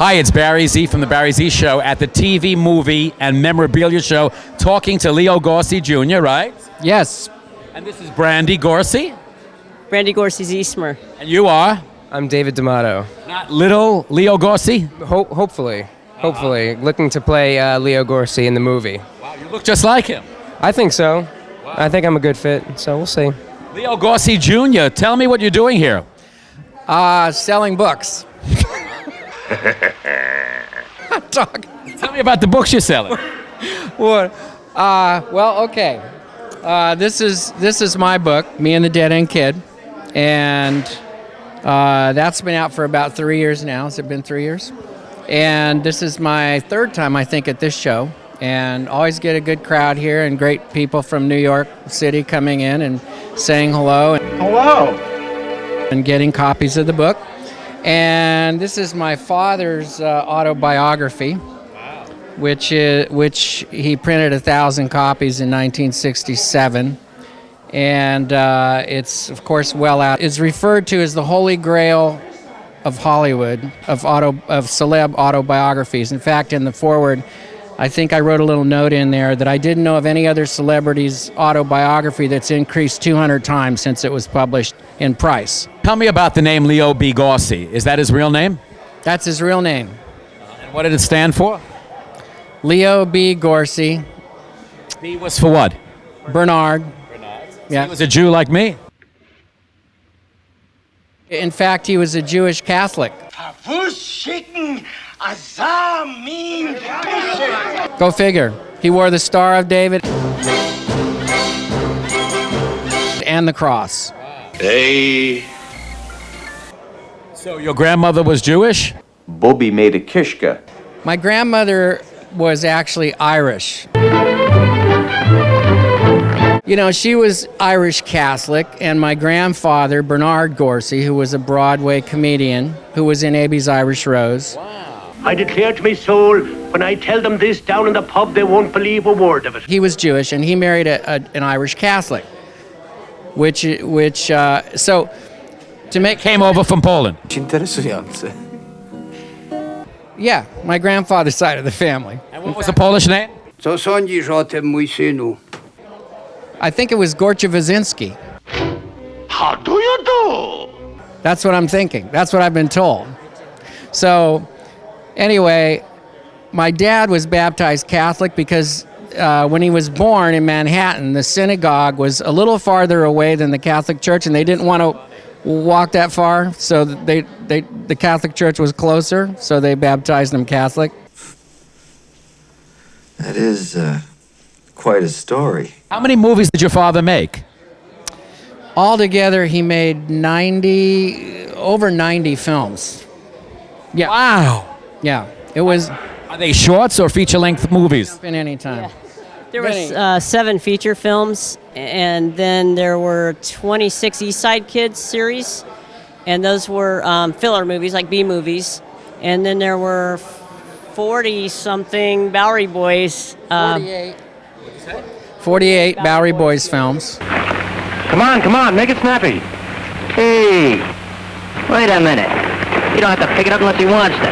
Hi, it's barryz from the barryz Show at the TV, movie, and memorabilia show, talking to Leo Gorcey Jr., right? Yes. And this is Brandy Gorcey. Brandy Gorcey Jr. And you are? I'm David D'Amato. Not little Leo Gorcey? Hopefully. Looking to play Leo Gorcey in the movie. Wow, you look just like him. I think so. Wow. I think I'm a good fit, so we'll see. Leo Gorcey Jr., tell me what you're doing here. Selling books. Talk. Tell me about the books you're selling. What? Well, okay. This is my book, Me and the Dead End Kid, and that's been out for about 3 years now. Has it been 3 years? And this is my third time, I think, at this show, and always get a good crowd here and great people from New York City coming in and saying hello. Hello. And getting copies of the book. And this is my father's autobiography, which he printed 1,000 copies in 1967, and it's of course well out. It's referred to as the Holy Grail of Hollywood of celeb autobiographies. In fact, in the foreword, I think I wrote a little note in there that I didn't know of any other celebrity's autobiography that's increased 200 times since it was published in price. Tell me about the name Leo B. Gorcey. Is that his real name? That's his real name. And what did it stand for? Leo B. Gorcey. B was for what? Bernard. Yeah. He was a Jew like me. In fact, he was a Jewish Catholic. Go figure. He wore the Star of David and the cross. Hey. So your grandmother was Jewish? Bobby made a kishka. My grandmother was actually Irish. You know, she was Irish Catholic, and my grandfather, Bernard Gorcey, who was a Broadway comedian, who was in Abby's Irish Rose. Wow. I declare to my soul, when I tell them this down in the pub, they won't believe a word of it. He was Jewish, and he married an Irish Catholic, so to make... Came over from Poland. Interesujące. Yeah, my grandfather's side of the family. And what was the Polish name? Co sądzisz o tym, mój synu? I think it was Gorczewazinski. How do you do? That's what I'm thinking. That's what I've been told. So, anyway, my dad was baptized Catholic because when he was born in Manhattan, the synagogue was a little farther away than the Catholic Church, and they didn't want to walk that far, so the Catholic Church was closer, so they baptized him Catholic. That is quite a story. How many movies did your father make? Altogether, he made over 90 films. Yeah. Wow. Yeah. It was... Are they shorts or feature-length movies? In any time. Yeah. There was 7 feature films, and then there were 26 East Side Kids series, and those were filler movies, like B movies. And then there were 40-something Bowery Boys. 48 Bowery Boys films. Come on, make it snappy. Hey, wait a minute. You don't have to pick it up unless he wants to.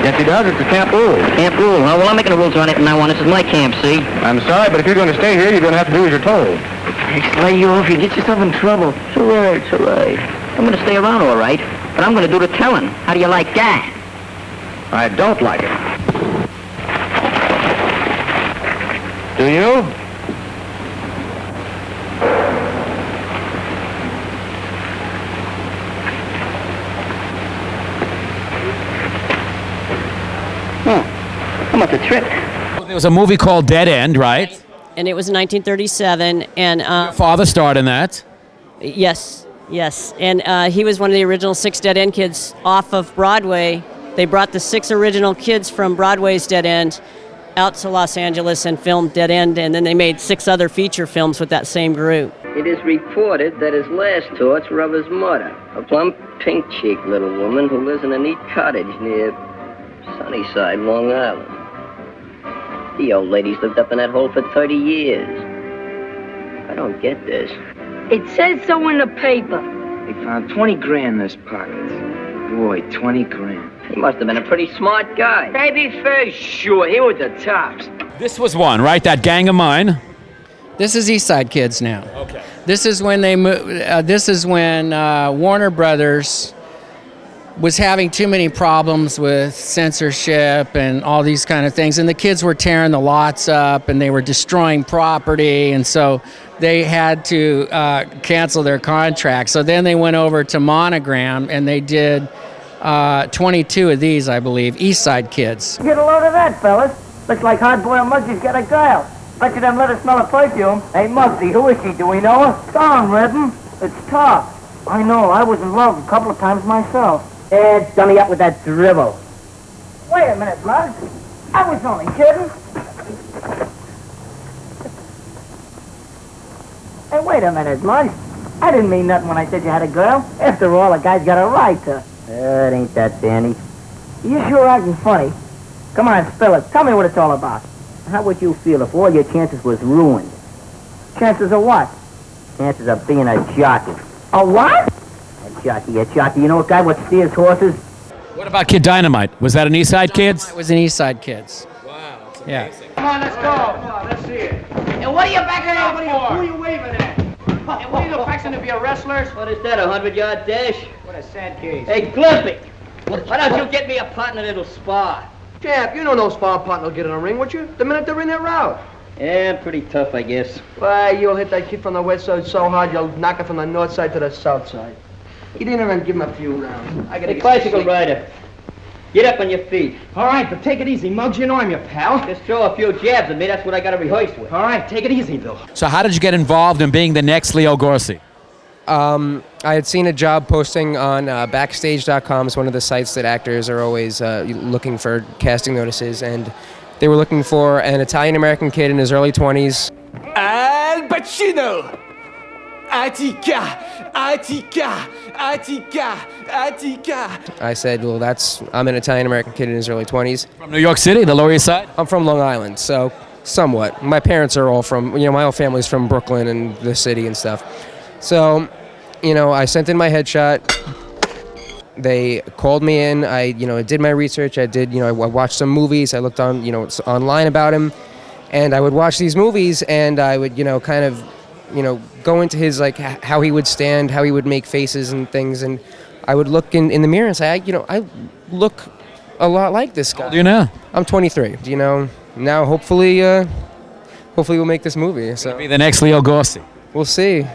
Yes, he does. It's a camp rule. Camp rule, huh? Well, I'm making the rules on it from now on. This is my camp, see? I'm sorry, but if you're going to stay here, you're going to have to do as you're told. Hey, lay you off. You get yourself in trouble. It's all right, it's all right. I'm going to stay around, all right, but I'm going to do the telling. How do you like that? I don't like it. Do you? How much a trip? There was a movie called Dead End, right? And it was 1937, and... Your father starred in that? Yes. And he was one of the original 6 Dead End Kids off of Broadway. They brought the 6 original kids from Broadway's Dead End out to Los Angeles and filmed Dead End, and then they made 6 other feature films with that same group. It is reported that his last thoughts were of his mother, a plump, pink-cheeked little woman who lives in a neat cottage near Sunnyside, Long Island. The old lady's lived up in that hole for 30 years. I don't get this. It says so in the paper. They found 20 grand in his pockets. Boy, 20 grand. He must have been a pretty smart guy. Babyface, sure, he was the tops. This was one, right? That Gang of Mine. This is East Side Kids now. Okay. This is when this is when Warner Brothers was having too many problems with censorship and all these kind of things, and the kids were tearing the lots up and they were destroying property, and so they had to cancel their contract. So then they went over to Monogram and they did 22 of these, I believe, East Side Kids. Get a load of that, fellas. Looks like hard-boiled Muggsy's got a girl. Bet you them let her smell a perfume. Hey, Muggsy, who is she? Do we know her? Darn, Redden. It's tough. I know. I was in love a couple of times myself. Eh, dummy up with that drivel. Wait a minute, Muggs. I was only kidding. Hey, wait a minute, Muggs. I didn't mean nothing when I said you had a girl. After all, a guy's got a right to. It ain't that, Danny. You sure acting funny. Come on, spill it. Tell me what it's all about. How would you feel if all your chances was ruined? Chances of what? Chances of being a jockey. A what? A jockey. You know a guy what steers horses? What about Kid Dynamite? Was that an East Side Kids? It was an East Side Kids. Wow, that's Yeah. Come on, let's go. Come on, let's see it. And what are you backing up for? Who are you waving at? And what are you fixing to be a wrestlers? What is that, a 100-yard dash? What a sad case. Hey, Glimpy, why don't you get me a pot in a little spa? Champ, you know no sparring partner will get in a ring, would you? The minute they're in their route. Yeah, pretty tough, I guess. Why, you'll hit that kid from the west side so hard you'll knock it from the north side to the south side. You didn't even give him a few rounds. I gotta Hey, bicycle rider, get up on your feet. All right, but take it easy, Muggs. You know I'm your pal. Just throw a few jabs at me, that's what I gotta rehearse with. All right, take it easy, Bill. So how did you get involved in being the next Leo Gorcey? I had seen a job posting on Backstage.com. It's one of the sites that actors are always looking for casting notices, and they were looking for an Italian-American kid in his early 20s. Al Pacino! Attica! I said, well, I'm an Italian-American kid in his early 20s. From New York City, the Lower East Side? I'm from Long Island, so somewhat. My parents are all from, my whole family's from Brooklyn and the city and stuff. So, I sent in my headshot. They called me in. I did my research. I watched some movies. I looked on, online about him, and I would watch these movies, and I would, kind of, go into his how he would stand, how he would make faces and things, and I would look in the mirror and say, I look a lot like this guy. How old are you now? I'm 23. Now hopefully we'll make this movie. So Be the next Leo Gorcey. we'll see.